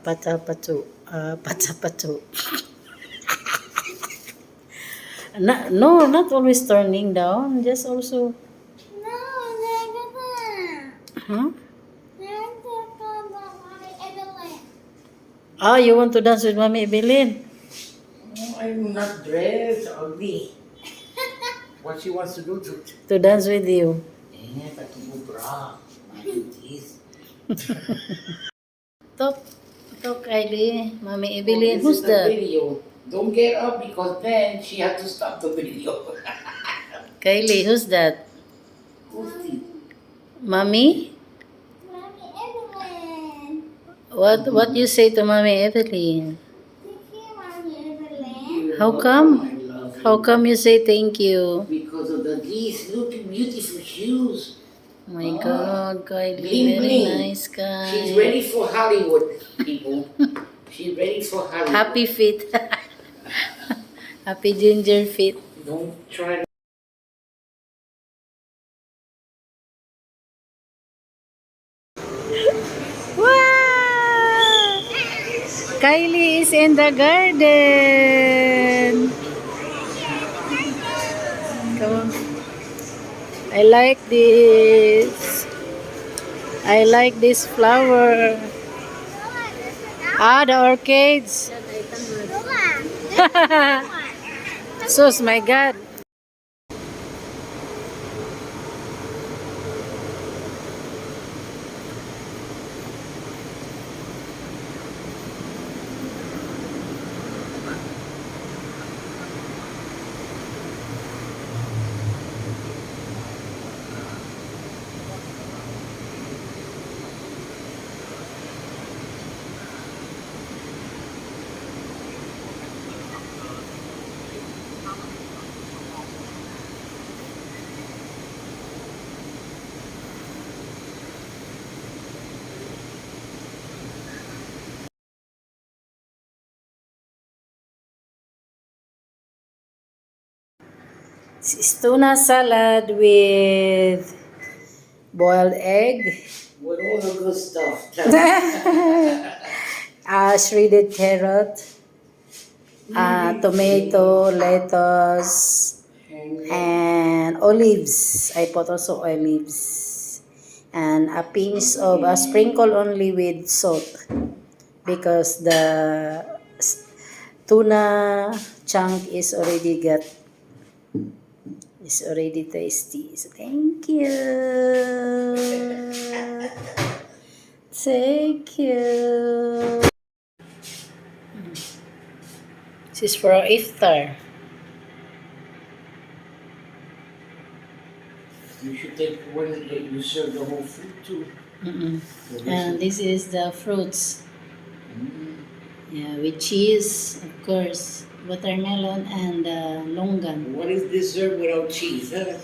Pachapachu. Pachapachu. No, not always turning down. Just also. No, they're Huh? Evelyn. You want to dance with Mommy Evelyn? No, I'm not dressed, ugly. What she wants to do To dance with you. patubo bra. I do this. Talk, Kylie. Mommy Oh, Evelyn. this Who's is the that? video. Don't get up because then she had to stop the video. Kylie, who's that? Who's this? Mommy? Mommy Evelyn. What you say to Mommy Evelyn? Thank you, Mommy Evelyn. How You're come? welcome, I love you. How come you say thank you? Because of the these look beautiful shoes. Oh my God, Kylie, Bling, very bling. nice guy. She's ready for Hollywood, people. She's ready for Hollywood. Happy feet. Happy ginger feet. Don't try to. Wow! Kylie is in the garden. Come on. I like this. I like this flower. The orchids. Sus, my God. This is tuna salad with boiled egg, With all the good stuff. shredded carrot, tomato, lettuce, and olives. I put also olives. And a pinch of a sprinkle only with salt because the tuna chunk is already tasty. So thank you. Thank you. This is for our iftar. You should take when you serve the whole food too. And this is the fruits. Yeah, with cheese, of course, watermelon and longan. What is dessert without cheese? Huh?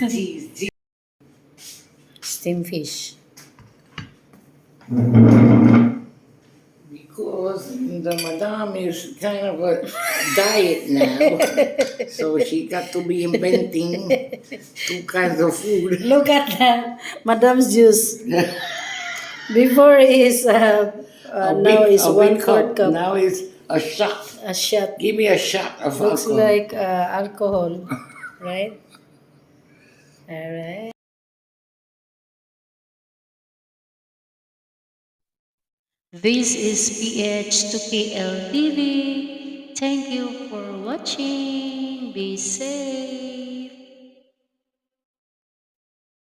cheese. Steamed fish. Because the madam is kind of a diet now, so she got to be inventing two kinds of food. Look at that, Madam's juice. Before is now is A one big fourth cup. Now it's a shot. A shot. Give me a shot of Looks alcohol. like alcohol, right? All right. This is PH2KL TV. Thank you for watching. Be safe.